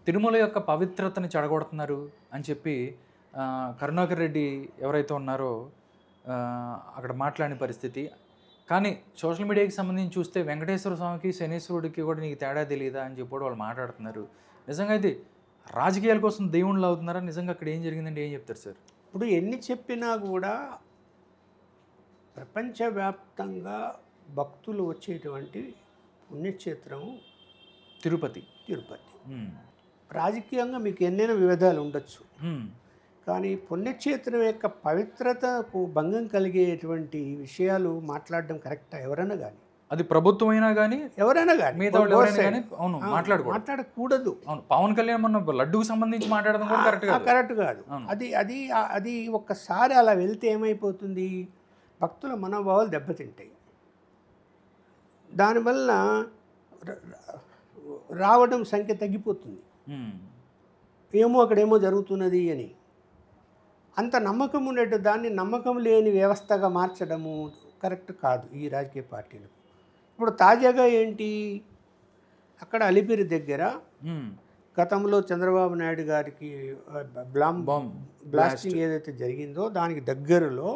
తిరుమల యొక్క పవిత్రతని చెడగొడుతున్నారు అని చెప్పి కరుణాకర్ రెడ్డి ఎవరైతే ఉన్నారో అక్కడ మాట్లాడిన పరిస్థితి. కానీ సోషల్ మీడియాకి సంబంధించి చూస్తే వెంకటేశ్వర స్వామికి, శనీశ్వరుడికి కూడా నీకు తేడా తెలీదా అని చెప్పి కూడా వాళ్ళు మాట్లాడుతున్నారు. నిజంగా ఇది రాజకీయాల కోసం దేవుళ్ళు అవుతున్నారా? నిజంగా అక్కడ ఏం జరిగిందంటే ఏం చెప్తారు సార్? ఇప్పుడు ఎన్ని చెప్పినా కూడా ప్రపంచవ్యాప్తంగా భక్తులు వచ్చేటువంటి పుణ్యక్షేత్రం తిరుపతి. రాజకీయంగా మీకు ఎన్నైనా విభేదాలు ఉండొచ్చు, కానీ పుణ్యక్షేత్రం యొక్క పవిత్రతకు భంగం కలిగేటువంటి విషయాలు మాట్లాడడం కరెక్టా? ఎవరైనా కానీ, అది ప్రభుత్వమైనా కానీ ఎవరైనా కానీ అవును మాట్లాడకూడదు. అవును, పవన్ కళ్యాణ్ మొన్న లడ్డుకు సంబంధించి మాట్లాడడం కూడా కరెక్ట్ కాదు. అది అది అది ఒక్కసారి అలా వెళ్తే ఏమైపోతుంది, భక్తుల మనోభావాలు దెబ్బతింటాయి. దానివల్ల రావడం సంఖ్య తగ్గిపోతుంది. ఏమో అక్కడేమో జరుగుతున్నది అని అంత నమ్మకం ఉండేట్టు దాన్ని నమ్మకం లేని వ్యవస్థగా మార్చడము కరెక్ట్ కాదు ఈ రాజకీయ పార్టీలు. ఇప్పుడు తాజాగా ఏంటి, అక్కడ అలిపిరి దగ్గర గతంలో చంద్రబాబు నాయుడు గారికి బ్లాస్టింగ్ ఏదైతే జరిగిందో దానికి దగ్గరలో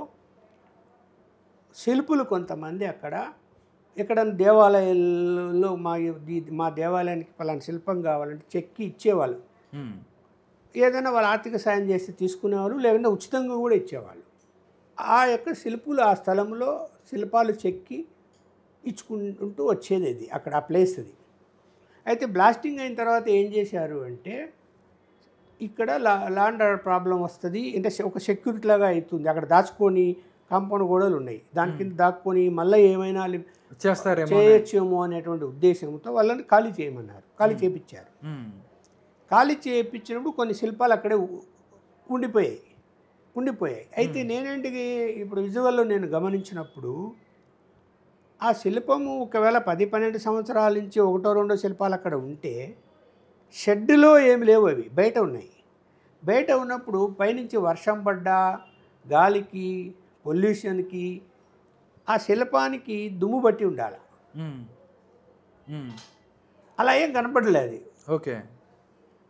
శిల్పులు కొంతమంది అక్కడ ఇక్కడ దేవాలయాల్లో మా దేవాలయానికి పలానా శిల్పం కావాలంటే చెక్కి ఇచ్చేవాళ్ళు. ఏదైనా వాళ్ళు ఆర్థిక సాయం చేసి తీసుకునేవాళ్ళు, లేకుంటే ఉచితంగా కూడా ఇచ్చేవాళ్ళు. ఆ యొక్క శిల్పులు ఆ స్థలంలో శిల్పాలు చెక్కి ఇచ్చుకుంటూ వచ్చేది అది అక్కడ ఆ ప్లేస్ అది. అయితే బ్లాస్టింగ్ అయిన తర్వాత ఏం చేశారు అంటే ఇక్కడ ల్యాండ్ ప్రాబ్లం వస్తుంది అంటే ఒక సెక్యూరిటీ లాగా అవుతుంది. అక్కడ దాచుకొని కాంపౌండ్ గోడలు ఉన్నాయి, దాని కింద దాక్కొని మళ్ళీ ఏమైనా చేయొచ్చేమో అనేటువంటి ఉద్దేశంతో వాళ్ళని ఖాళీ చేయమన్నారు. ఖాళీ చేయించారు. ఖాళీ చేయించినప్పుడు కొన్ని శిల్పాలు అక్కడే ఉండిపోయాయి. అయితే నేనేంటి ఇప్పుడు విజువల్లో నేను గమనించినప్పుడు ఆ శిల్పము ఒకవేళ 10-12 సంవత్సరాల నుంచి 1-2 శిల్పాలు అక్కడ ఉంటే షెడ్డులో ఏమి లేవు, అవి బయట ఉన్నాయి. బయట ఉన్నప్పుడు పైనుంచి వర్షం పడ్డా, గాలికి, పొల్యూషన్కి ఆ శిల్పానికి దుమ్ము బట్టి ఉండాలి. అలా ఏం కనపడలేదు. ఓకే,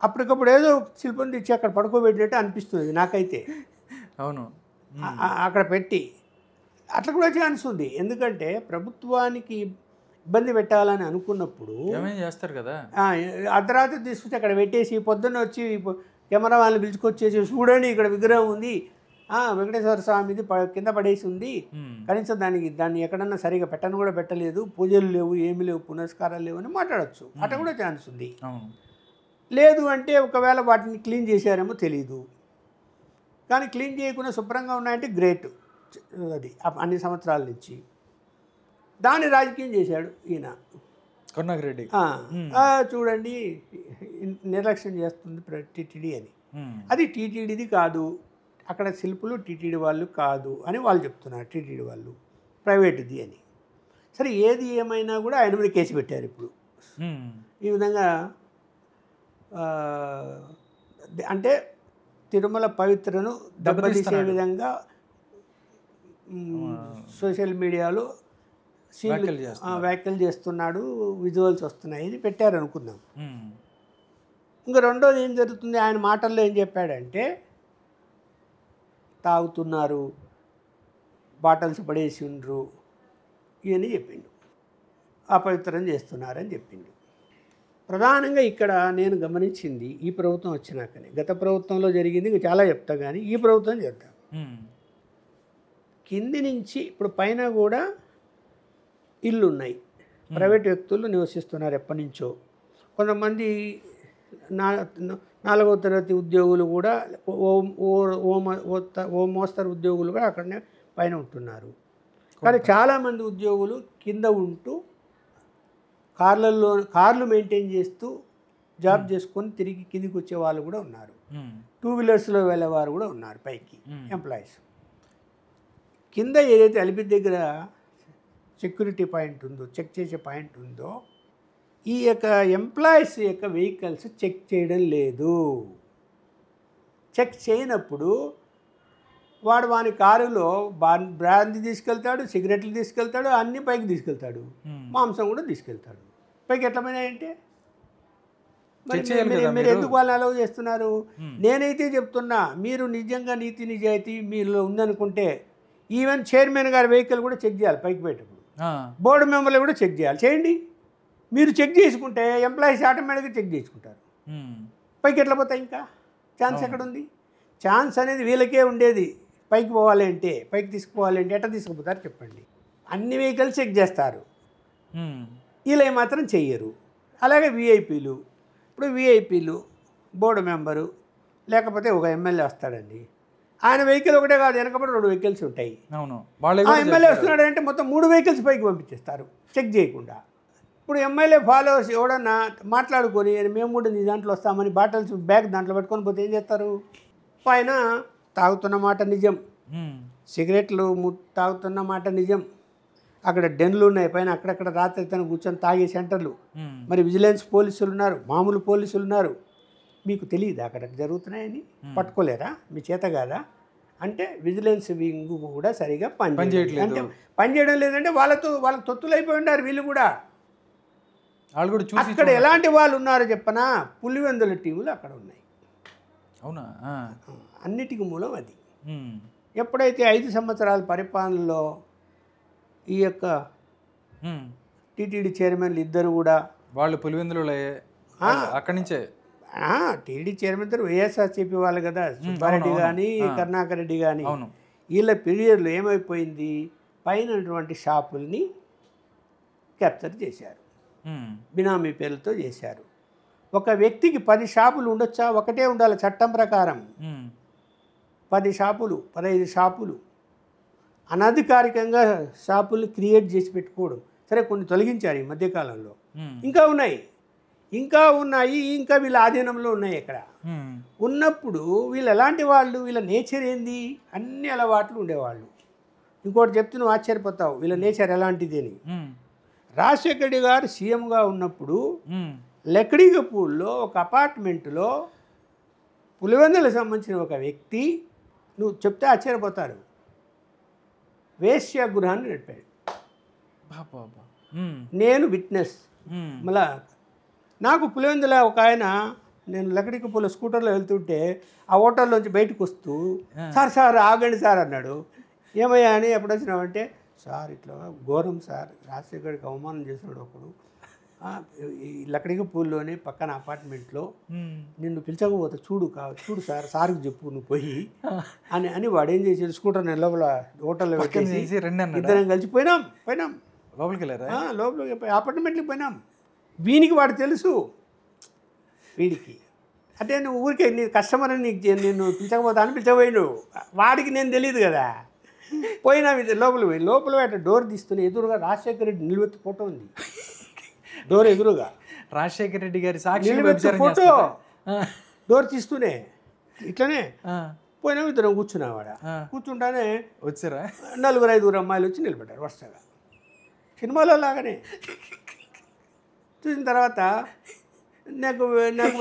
అప్పటికప్పుడు ఏదో శిల్పం తెచ్చి అక్కడ పడుకోబెట్టినట్టు అనిపిస్తుంది నాకైతే. అవును, అక్కడ పెట్టి అట్లా కూడా ఛాన్స్ ఉంది. ఎందుకంటే ప్రభుత్వానికి ఇబ్బంది పెట్టాలని అనుకున్నప్పుడు ఏమేం చేస్తారు కదా, అర్ధరాత్రి తీసుకొచ్చి అక్కడ పెట్టేసి పొద్దున్న వచ్చి కెమెరా వాళ్ళని పిలుచుకొచ్చేసి చూడండి ఇక్కడ విగ్రహం ఉంది, వెంకటేశ్వర స్వామిది కింద పడేసి ఉంది, కనీసం దాన్ని ఎక్కడన్నా సరిగా పెట్టను కూడా పెట్టలేదు, పూజలు లేవు, ఏమి లేవు, పునస్కారాలు లేవు అని మాట్లాడచ్చు. అట్లా కూడా ఛాన్స్ ఉంది. లేదు అంటే ఒకవేళ వాటిని క్లీన్ చేశారేమో తెలీదు, కానీ క్లీన్ చేయకుండా శుభ్రంగా ఉన్నాయంటే గ్రేట్. అది అన్ని సంవత్సరాల నుంచి దాన్ని రాజకీయం చేశాడు ఈయన కరుణాకర్ రెడ్డి. చూడండి నిర్లక్ష్యం చేస్తుంది టీటీడీ అని. అది టీటీడీది కాదు, అక్కడ శిల్పులు టీటీడీ వాళ్ళు కాదు అని వాళ్ళు చెప్తున్నారు. టీటీడీ వాళ్ళు ప్రైవేటుది అని. సరే ఏది ఏమైనా కూడా ఆయన మీద కేసు పెట్టారు ఇప్పుడు. ఈ విధంగా అంటే తిరుమల పవిత్రను దెబ్బతీసే విధంగా సోషల్ మీడియాలో వ్యాఖ్యలు చేస్తున్నాడు, విజువల్స్ వస్తున్నాయి, ఇది పెట్టారు అనుకుందాం. ఇంకా రెండోది ఏం జరుగుతుంది, ఆయన మాటల్లో ఏం చెప్పాడంటే తాగుతున్నారు, బాటిల్స్ పడేసి ఉండ్రు ఇవన్నీ చెప్పిండు, అపవిత్రం చేస్తున్నారని చెప్పిండు. ప్రధానంగా ఇక్కడ నేను గమనించింది ఈ ప్రభుత్వం వచ్చినాకనే, గత ప్రభుత్వంలో జరిగింది ఇంకా చాలా చెప్తా, కానీ ఈ ప్రభుత్వం చేద్దాం. కింది నుంచి ఇప్పుడు పైన కూడా ఇళ్ళు ఉన్నాయి, ప్రైవేట్ వ్యక్తులు నివసిస్తున్నారు ఎప్పటి నుంచో. కొంతమంది 4వ తరగతి ఉద్యోగులు కూడా ఓ మోస్తరు ఉద్యోగులు కూడా అక్కడనే పైన ఉంటున్నారు. కానీ చాలామంది ఉద్యోగులు కింద ఉంటూ కార్లు మెయింటైన్ చేస్తూ జాబ్ చేసుకొని తిరిగి కిందికి వచ్చే వాళ్ళు కూడా ఉన్నారు. 2 వీలర్స్లో వెళ్ళేవారు కూడా ఉన్నారు పైకి ఎంప్లాయీస్. కింద ఏదైతే అలిపిరి దగ్గర సెక్యూరిటీ పాయింట్ ఉందో, చెక్ చేసే పాయింట్ ఉందో, ఈ యొక్క ఎంప్లాయీస్ యొక్క వెహికల్స్ చెక్ చేయడం లేదు. చెక్ చేయనప్పుడు వాని కారులో బ్రాంతి తీసుకెళ్తాడు, సిగరెట్లు తీసుకెళ్తాడు, అన్నీ పైకి తీసుకెళ్తాడు, మాంసం కూడా తీసుకెళ్తాడు. పైకి ఎట్లా పోయినాయంటే మరి మీరు ఎందుకు వాళ్ళని అలౌ చేస్తున్నారు? నేనైతే చెప్తున్నా, మీరు నిజంగా నీతి నిజాయితీ మీలో ఉందనుకుంటే ఈవెన్ చైర్మన్ గారి వెహికల్ కూడా చెక్ చేయాలి పైకి పెట్టినప్పుడు, బోర్డు మెంబర్లు కూడా చెక్ చేయాలి. చేయండి. మీరు చెక్ చేసుకుంటే ఎంప్లాయీస్ ఆటోమేటిక్గా చెక్ చేసుకుంటారు. పైకి ఎట్లా పోతాయి? ఇంకా ఛాన్స్ ఎక్కడుంది? ఛాన్స్ అనేది వీళ్ళకే ఉండేది. పైకి పోవాలి అంటే, పైకి తీసుకుపోవాలి అంటే ఎట్లా తీసుకుపోతారు చెప్పండి? అన్ని వెహికల్స్ చెక్ చేస్తారు, వీళ్ళు మాత్రం చెయ్యరు. అలాగే విఐపీలు, ఇప్పుడు విఐపీలు బోర్డు మెంబరు లేకపోతే ఒక ఎమ్మెల్యే వస్తాడండి, ఆయన వెహికల్ ఒకటే కాదు, వెనకబడి 2 వెహికల్స్ ఉంటాయి. అవును, ఎమ్మెల్యే వస్తున్నాడు అంటే మొత్తం 3 వెహికల్స్ పైకి పంపించేస్తారు చెక్ చేయకుండా. ఇప్పుడు ఎమ్మెల్యే ఫాలోవర్స్ ఎవడన్నా మాట్లాడుకొని మేము కూడా నీ దాంట్లో వస్తామని బాటిల్స్ బ్యాగ్ దాంట్లో పెట్టుకొని పోతే ఏం చేస్తారు? పైన తాగుతున్న మాట నిజం, సిగరెట్లు తాగుతున్న మాట నిజం, అక్కడ డెన్లు ఉన్నాయి పైన, అక్కడక్కడ రాత్రి తను కూర్చొని తాగే సెంటర్లు, మరి విజిలెన్స్ పోలీసులు ఉన్నారు, మామూలు పోలీసులు ఉన్నారు. మీకు తెలియదు అక్కడ జరుగుతున్నాయని? పట్టుకోలేరా? మీ చేత కాదా? అంటే విజిలెన్స్ వింగ్ కూడా సరిగా పనిచేయట్లేదు. అంటే పనిచేయడం లేదంటే వాళ్ళకి తొత్తులు అయిపోయి ఉన్నారు వీళ్ళు కూడా. అక్కడ ఎలాంటి వాళ్ళు ఉన్నారో చెప్పనా? పులివెందుల టీములు అక్కడ ఉన్నాయి. అవునా? అన్నిటికీ మూలం అది. ఎప్పుడైతే 5 సంవత్సరాల పరిపాలనలో ఈ యొక్క టీటీడీ చైర్మన్లు ఇద్దరు కూడా వాళ్ళు పులివెందులు అక్కడి నుంచే టీడీ చైర్మన్ ఇద్దరు వైఎస్ఆర్సీపీ వాళ్ళు కదా, సుబ్బారెడ్డి కానీ కరుణాకర్ రెడ్డి కానీ. వీళ్ళ పీరియడ్లో ఏమైపోయింది? పైనటువంటి షాపుల్ని క్యాప్చర్ చేశారు, బినామీ పేర్లతో చేశారు. ఒక వ్యక్తికి 10 షాపులు ఉండొచ్చా? ఒకటే ఉండాలి చట్టం ప్రకారం. 10 షాపులు 15 షాపులు అనధికారికంగా షాపులు క్రియేట్ చేసి పెట్టుకోవడం. సరే, కొన్ని తొలగించారు ఈ మధ్యకాలంలో, ఇంకా ఉన్నాయి. ఇంకా వీళ్ళ ఆధీనంలో ఉన్నాయి. ఇక్కడ ఉన్నప్పుడు వీళ్ళు ఎలాంటి వాళ్ళు? వీళ్ళ నేచర్ ఏంది? అన్ని అలవాట్లు ఉండేవాళ్ళు. ఇంకోటి చెప్తే నువ్వు ఆశ్చర్యపోతావు వీళ్ళ నేచర్ ఎలాంటిది అని. రాజశేఖర రెడ్డి గారు సీఎంగా ఉన్నప్పుడు లక్డీగపూల్లో ఒక అపార్ట్మెంట్లో పులివెందులకు సంబంధించిన ఒక వ్యక్తి, నువ్వు చెప్తే ఆశ్చర్యపోతారు, వేశ్య గృహాన్ని నడిపాడు. నేను విట్నెస్. మళ్ళా నాకు పులివెందుల ఒక ఆయన, నేను లక్డీగపూల స్కూటర్లో వెళ్తుంటే ఆ హోటల్లోంచి బయటకు వస్తూ సార్ ఆగండి సార్ అన్నాడు. ఏమయ్యా అని ఎప్పుడు వచ్చినావంటే, సార్ ఇట్లా ఘోరం సార్, రాజశేఖర్కి అవమానం చేసినాడు ఒకడు ఈ లక్డీగపూల్లోనే పక్కన అపార్ట్మెంట్లో, నిన్ను పిలిచకపోతే చూడు సార్కి చెప్పు నువ్వు పోయి అని వాడు ఏం చేసాడు? స్కూటర్ నేను లోపల హోటల్లో పెట్టేసి ఇద్దరం కలిసి పోయినాం. లోపలికి వెళ్ళారా? లోపలికి అపార్ట్మెంట్కి పోయినాం. వీనికి వాడు తెలుసు, వీడికి అంటే నువ్వు ఊరికే నీ కస్టమర్ అని నేను పిలిచకపోతా అని పిలిచబోయాడు. వాడికి నేను తెలియదు కదా. పోయినా లోపల అట్లా డోర్ తీస్తున్న ఎదురుగా రాజశేఖర రెడ్డి నిలబెత్తి ఫోటో ఉంది. డోర్ ఎదురుగా రాజశేఖర రెడ్డి గారి సాక్షి ఫోటో డోర్ తీస్తూనే ఇట్లనే పోయినా. ఇద్దరం కూర్చున్నావాడ. కూర్చుంటానే వచ్చారా 4-5 అమ్మాయిలు వచ్చి నిలబెట్టారు వరుసగా, సినిమాలో లాగానే. చూసిన తర్వాత నాకు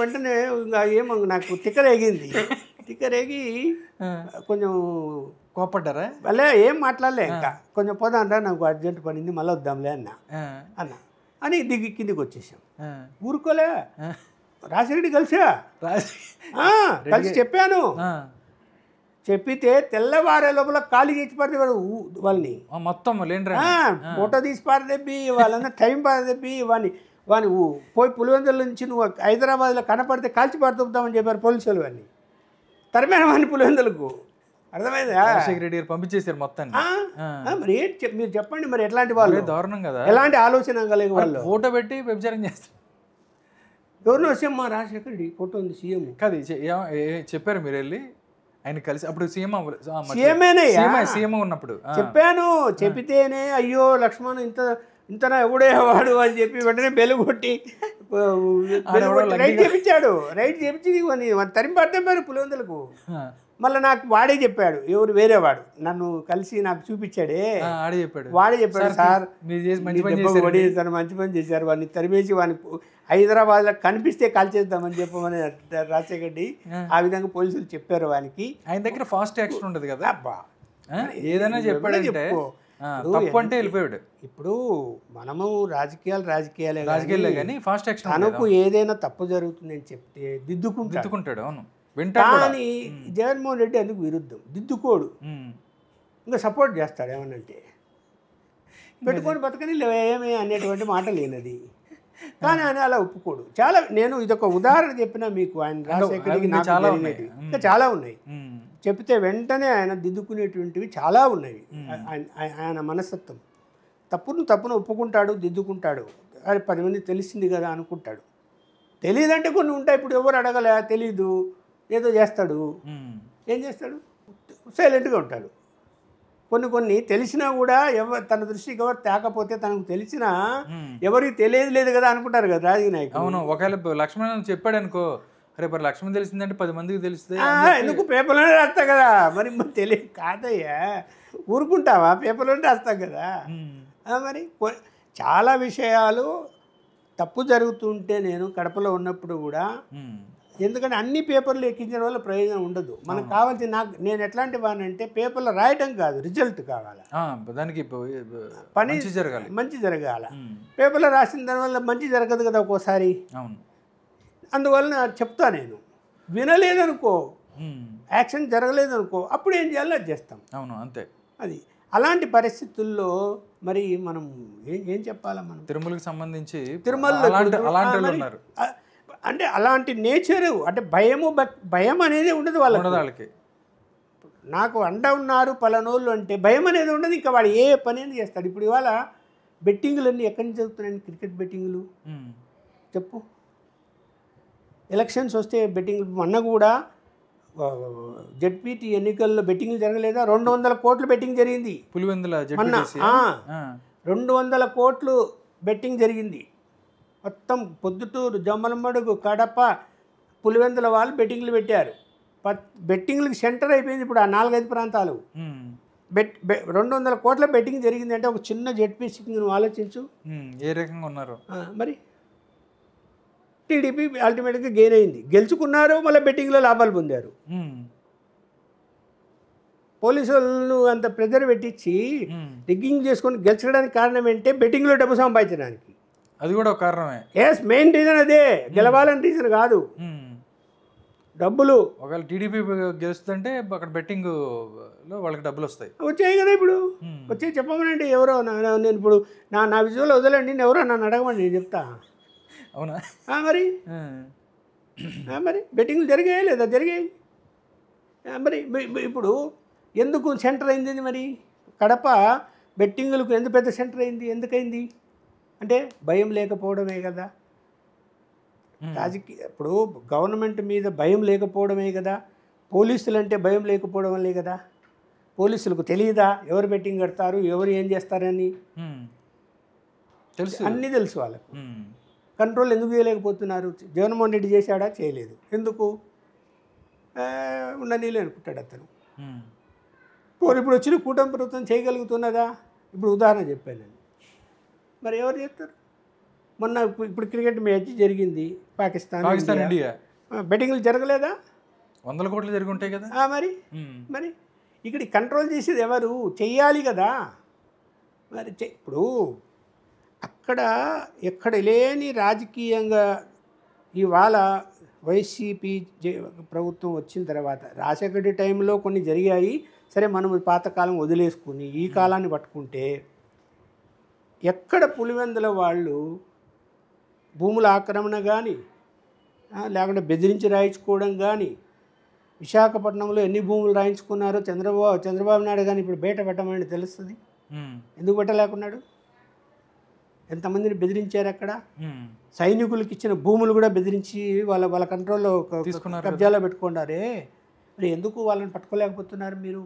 వెంటనే ఇంకా నాకు తిక్కరేగింది. తిక్కరేగి కొంచెం కోపడ్డారా? వాళ్ళే ఏం మాట్లాడలే. ఇంకా కొంచెం పోదాంరా, నాకు అర్జెంట్ పడింది, మళ్ళీ వద్దాంలే అని కిందికి వచ్చేసాం. ఊరుకోలే, రాజశేఖరెడ్డి కలిసి చెప్పాను. చెప్పితే తెల్లవారే లోపల ఖాళీ చేసి పడితే వాళ్ళని మొత్తం ఫోటో తీసి పారదెబ్బి వాళ్ళందరూ టైం పారదెబ్బి వాడిని పోయి పులివెందుల నుంచి నువ్వు హైదరాబాద్లో కనపడితే కాల్చి పారదొప్పుతామని చెప్పారు పోలీసులు. వాడిని తరిమేన వాడిని పులివెందులకు. అర్థమైందా? రాజశేఖర రెడ్డి గారు పంపించేశారు మొత్తాన్ని. మరి ఏంటి మీరు చెప్పండి, మరి ఎట్లాంటి వాళ్ళు? దారుణం కదా. ఎలాంటి ఆలోచన కలిగే వాళ్ళు ఫోటో పెట్టి వ్యభిచారం చేస్తారు. ఎవరినో సీఎం మా రాజశేఖర రెడ్డి ఫోటో ఉంది. సీఎం కాదు చెప్పారు మీరు వెళ్ళి ఆయన కలిసి? అప్పుడు సీఎం ఉన్నప్పుడు చెప్పాను. చెప్పితేనే అయ్యో లక్ష్మణ్ ఇంతనా ఎవడేవాడు అని చెప్పి వెంటనే బెలు కొట్టి రైట్ చేయించాడు. రైట్ చేయించి తరిమి పడితే మరి పులివెందులకు. మళ్ళీ నాకు వాడే చెప్పాడు, ఎవరు వేరేవాడు నన్ను కలిసి నాకు చూపించాడే, వాడే చెప్పాడు, సార్ మంచి పని చేశారు, వాడిని తరిమేసి వాడిని హైదరాబాద్లో కనిపిస్తే కాల్ చేద్దామని చెప్పమని రాజశేఖర రెడ్డి ఆ విధంగా పోలీసులు చెప్పారు. వానికి ఆయన దగ్గర ఫాస్ట్ యాక్షన్ ఉండదు కదా. ఏదైనా చెప్పాడంటే తప్పు అంటే వెళ్ళిపోయాడు. ఇప్పుడు మనము రాజకీయాలే రాజకీయాలే కానీ ఫాస్ట్ యాక్షన్ తనకు ఏదైనా తప్పు జరుగుతుందని చెప్తే దిద్దుకుంటాడు. అవును, వింటాడు. కానీ జగన్మోహన్ రెడ్డి అందుకు విరుద్ధం, దిద్దుకోడు, ఇంకా సపోర్ట్ చేస్తాడు. ఏమనంటే పెట్టుకొని బతకని ఏమి అనేటువంటి మాట లేనది, కానీ ఆయన అలా ఒప్పుకోడు. చాలా నేను ఇదొక ఉదాహరణ చెప్పినా మీకు, ఆయన రాజశేఖర్కి నాకు జరిగినవి ఇంకా చాలా ఉన్నాయి. చెప్తే వెంటనే ఆయన దిద్దుకునేటువంటివి చాలా ఉన్నాయి. ఆయన మనస్తత్వం తప్పును ఒప్పుకుంటాడు, దిద్దుకుంటాడు. అది 10 మంది తెలిసింది కదా అనుకుంటాడు. తెలియదంటే కొన్ని ఉంటాయి. ఇప్పుడు ఎవరు అడగలే, తెలీదు, ఏదో చేస్తాడు. ఏం చేస్తాడు? సైలెంట్గా ఉంటాడు. కొన్ని తెలిసినా కూడా తన దృష్టికి ఎవరు తేకపోతే, తనకు తెలిసినా ఎవరికి తెలియదు కదా అనుకుంటారు కదా రాజకీయ నాయకులు. అవును, ఒకవేళ లక్ష్మణ్ చెప్పాడు అనుకో, రేపు లక్ష్మణ్ తెలిసిందంటే 10 మందికి తెలుస్తుంది. ఎందుకు పేపర్లోనే రాస్తా కదా, మరి తెలియదు కాదయ్యా, ఊరుకుంటావా? పేపర్లోనే రాస్తాం కదా. మరి చాలా విషయాలు తప్పు జరుగుతుంటే నేను కడపలో ఉన్నప్పుడు కూడా, ఎందుకంటే అన్ని పేపర్లు ఎక్కించడం వల్ల ప్రయోజనం ఉండదు. మనకు కావాల్సిన నేను ఎట్లాంటి వాడిని అంటే పేపర్లో రాయటం కాదు, రిజల్ట్ కావాలి, దానికి పని మంచి జరగాల. పేపర్లో రాసిన దానివల్ల మంచి జరగదు కదా ఒక్కోసారి. అందువల్ల చెప్తా నేను, వినలేదనుకో, యాక్షన్ జరగలేదనుకో, అప్పుడు ఏం చేయాలో అది చేస్తాం. అవును, అంతే. అది అలాంటి పరిస్థితుల్లో మరి మనం ఏం చెప్పాలా? మనం తిరుమలకి సంబంధించి తిరుమలలో అంటే అలాంటి నేచరు, అంటే భయం అనేది ఉండదు వాళ్ళకి. నాకు అండ ఉన్నారు పలానోళ్ళు అంటే భయం అనేది ఉండదు. ఇంకా వాడు ఏ పని అనేది చేస్తాడు. ఇప్పుడు ఇవాళ బెట్టింగులన్నీ ఎక్కడి నుంచి జరుగుతున్నాయి? క్రికెట్ బెట్టింగులు చెప్పు. ఎలక్షన్స్ వస్తే బెట్టింగ్లు. మొన్న కూడా జెడ్పీటీ ఎన్నికల్లో బెట్టింగ్లు జరగలేదా? 200 కోట్లు బెట్టింగ్ జరిగింది. మొన్న 200 కోట్లు బెట్టింగ్ జరిగింది. మొత్తం పొద్దుటూరు, జమ్మలమడుగు, కడప, పులివెందుల వాళ్ళు బెట్టింగ్లు పెట్టారు. బెట్టింగ్లకు సెంటర్ అయిపోయింది ఇప్పుడు ఆ 4-5 ప్రాంతాలు. 200 కోట్ల బెట్టింగ్ జరిగింది అంటే ఒక చిన్న జెడ్పీసీకి నువ్వు ఆలోచించు ఏ రకంగా ఉన్నారు. మరి టీడీపీ అల్టిమేట్గా గెయిన్ అయింది, గెలుచుకున్నారు, మళ్ళీ బెట్టింగ్లో లాభాలు పొందారు. పోలీసు వాళ్ళు అంత ప్రెజర్ పెట్టించి రిగ్గింగ్ చేసుకొని గెలిచడానికి కారణం ఏంటంటే బెట్టింగ్లో డబ్బు సంపాదించడానికి. అది కూడా ఒక కారణమే. మెయిన్ రీజన్ అదే, గెలవాలని రీజన్ కాదు, డబ్బులు. ఒకవేళ టీడీపీ గెలుస్తుంటే అక్కడ బెట్టింగ్ లో వాళ్ళకి డబ్బులు వచ్చాయి కదా. ఇప్పుడు వచ్చి చెప్పమనండి ఎవరో. నేను ఇప్పుడు నా విజువల్ వదలండి, నేను ఎవరో నన్ను అడగమండి, నేను చెప్తా. అవునా? మరి బెట్టింగ్లు జరిగాయి లేదా? జరిగాయి. మరి ఇప్పుడు ఎందుకు సెంటర్ అయింది? మరి కడప బెట్టింగులకు ఎంత పెద్ద సెంటర్ అయింది? ఎందుకైంది అంటే భయం లేకపోవడమే కదా. ఇప్పుడు గవర్నమెంట్ మీద భయం లేకపోవడమే కదా. పోలీసులు అంటే భయం లేకపోవడం వల్లే కదా. పోలీసులకు తెలియదా ఎవరు బెట్టింగ్ కడతారు, ఎవరు ఏం చేస్తారని? తెలుసు, అన్నీ తెలుసు వాళ్ళకు. కంట్రోల్ ఎందుకు చేయలేకపోతున్నారు? జగన్మోహన్ రెడ్డి చేశాడా? చేయలేదు. ఎందుకు? ఉండనీలే అనుకుంటాడు అతను. ఇప్పుడు వచ్చిన కూటమి ప్రభుత్వం చేయగలుగుతున్నదా? ఇప్పుడు ఉదాహరణ చెప్పాను నేను. మరి ఎవరు చేస్తారు? మొన్న ఇప్పుడు క్రికెట్ మ్యాచ్ జరిగింది, పాకిస్తాన్ ఇండియా. బెట్టింగ్లు జరగలేదా? 100 కోట్లు జరిగి ఉంటాయి కదా. మరి ఇక్కడ కంట్రోల్ చేసేది ఎవరు? చెయ్యాలి కదా. మరి ఇప్పుడు అక్కడ ఎక్కడ లేని రాజకీయంగా ఇవాళ వైసీపీ ప్రభుత్వం వచ్చిన తర్వాత రాజశేఖర టైంలో కొన్ని జరిగాయి. సరే, మనం పాతకాలం వదిలేసుకుని ఈ కాలాన్ని పట్టుకుంటే ఎక్కడ పులివెందుల వాళ్ళు భూముల ఆక్రమణ కానీ, లేకుంటే బెదిరించి రాయించుకోవడం కానీ, విశాఖపట్నంలో ఎన్ని భూములు రాయించుకున్నారో చంద్రబాబు నాయుడు కానీ ఇప్పుడు బయట పెట్టమని తెలుస్తుంది. ఎందుకు పెట్టలేకున్నాడు? ఎంతమందిని బెదిరించారు అక్కడ. సైనికులకి ఇచ్చిన భూములు కూడా బెదిరించి వాళ్ళ కంట్రోల్లో కబ్జాలో పెట్టుకున్నారే. మరి ఎందుకు వాళ్ళని పట్టుకోలేకపోతున్నారు మీరు?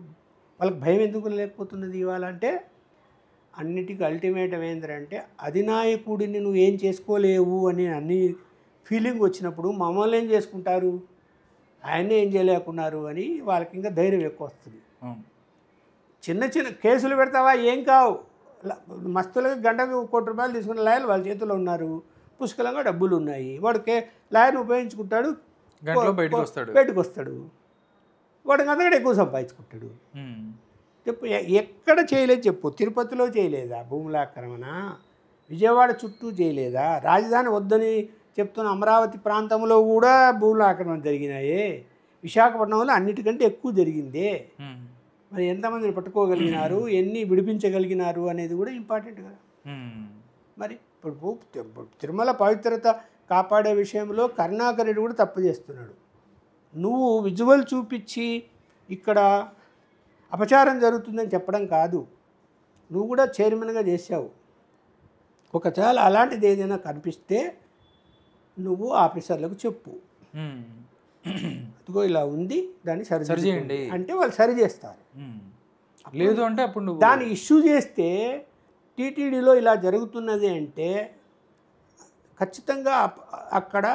వాళ్ళకి భయం ఎందుకు లేకపోతున్నది ఇవాళ అంటే? అన్నిటికీ అల్టిమేట్ ఏంటంటే అధినాయకుడిని నువ్వు ఏం చేసుకోలేవు అని అన్ని ఫీలింగ్ వచ్చినప్పుడు మమ్మల్ని ఏం చేసుకుంటారు, ఆయన్నే ఏం చేయలేకున్నారు అని వాళ్ళకి ఇంకా ధైర్యం ఎక్కువ వస్తుంది. చిన్న చిన్న కేసులు పెడతావా? ఏం కావు. మస్తులుగా గంటకు 1 కోటి రూపాయలు తీసుకున్న లాయర్లు వాళ్ళ చేతిలో ఉన్నారు, పుష్కలంగా డబ్బులు ఉన్నాయి. వాడు లాయర్ని ఉపయోగించుకుంటాడు, బయటకు వస్తాడు, వాడికి అంతకంటే ఎక్కువ సంపాదించుకుంటాడు. చెప్పు, ఎక్కడ చేయలేదు చెప్పు. తిరుపతిలో చేయలేదా భూముల ఆక్రమణ? విజయవాడ చుట్టూ చేయలేదా? రాజధాని వద్దని చెప్తున్న అమరావతి ప్రాంతంలో కూడా భూముల ఆక్రమణ జరిగినాయి. విశాఖపట్నంలో అన్నిటికంటే ఎక్కువ జరిగిందే. మరి ఎంతమందిని పట్టుకోగలిగినారు, ఎన్ని విడిపించగలిగినారు అనేది కూడా ఇంపార్టెంట్ కదా. మరి ఇప్పుడు తిరుమల పవిత్రత కాపాడే విషయంలో కరుణాకర్ రెడ్డి కూడా తప్పు చేస్తున్నాడు. నువ్వు విజువల్ చూపించి ఇక్కడ అపచారం జరుగుతుందని చెప్పడం కాదు, నువ్వు కూడా చైర్మన్గా చేసావు. ఒకవేళ అలాంటిది ఏదైనా కనిపిస్తే నువ్వు ఆఫీసర్లకు చెప్పు, అదిగో ఇలా ఉంది, దాన్ని సరి చేయండి అంటే వాళ్ళు సరి చేస్తారు. లేదు అంటే అప్పుడు దాన్ని ఇష్యూ చేస్తే టీటీడీలో ఇలా జరుగుతున్నది అంటే ఖచ్చితంగా అక్కడ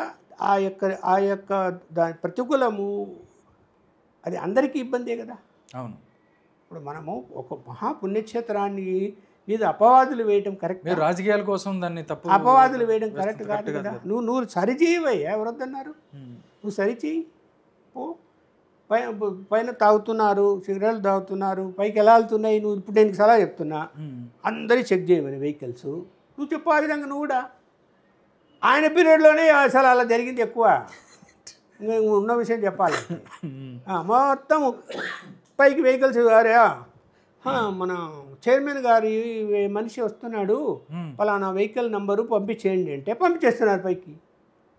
ఆ యొక్క దాని ప్రతికూలము అది అందరికీ ఇబ్బందే కదా. అవును. ఇప్పుడు మనము ఒక మహాపుణ్యక్షేత్రాన్ని మీద అపవాదులు వేయటం కరెక్ట్. రాజకీయాల కోసం దాన్ని తప్పు అపవాదులు వేయడం కరెక్ట్ కాదు కదా. నువ్వు సరిచేయవయ్యా, ఎవరొద్దన్నారు? నువ్వు సరిచేయి. ఓ పైన తాగుతున్నారు, సిగరెట్లు తాగుతున్నారు, పైకి ఎలా వెళ్తున్నాయి, నువ్వు ఇప్పుడు నేను సలహా చెప్తున్నా, అందరి చెక్ చేయమని వెహికల్స్. నువ్వు చెప్పు ఆ విధంగా. నువ్వు కూడా ఆయన పీరియడ్లోనే అసలు అలా జరిగింది ఎక్కువ. ఇంకా ఉన్న విషయం చెప్పాలి. మొత్తం పైకి వెహికల్స్ గారే మన చైర్మన్ గారి మనిషి వస్తున్నాడు, పలానా వెహికల్ నంబరు పంపించేయండి అంటే పంపించేస్తున్నారు పైకి.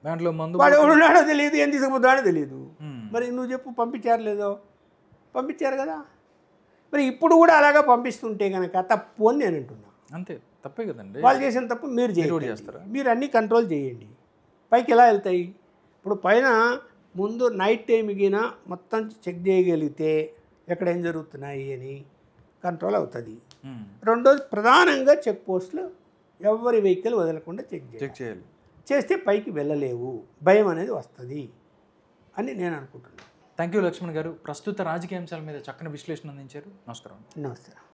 దాంట్లో వాడు ఎవడున్నాడో తెలియదు, ఏం తీసుకుపోతాడో తెలియదు. మరి నువ్వు చెప్పు, పంపించారు లేదో? పంపించారు కదా. మరి ఇప్పుడు కూడా అలాగా పంపిస్తుంటే కనుక తప్పు అని నేను అంటున్నా. అంతే, తప్పే కదండి. వాళ్ళు చేసిన తప్పు మీరు చేస్తారు. మీరు అన్నీ కంట్రోల్ చేయండి. పైకి ఎలా వెళ్తాయి? ఇప్పుడు పైన ముందు నైట్ టైం గిన మొత్తం చెక్ చేయగలిగితే ఎక్కడ ఏం జరుగుతున్నాయి అని కంట్రోల్ అవుతుంది. రెండోది ప్రధానంగా చెక్ పోస్టులు ఎవరి వెహికల్ వదలకుండా చెక్ చేయాలి. చేస్తే పైకి వెళ్ళలేవు, భయం అనేది వస్తుంది అని నేను అనుకుంటున్నాను. థ్యాంక్ యూ లక్ష్మణ్ గారు. ప్రస్తుత రాజకీయ అంశాల మీద చక్కని విశ్లేషణ అందించారు. నమస్కారం. నమస్తే.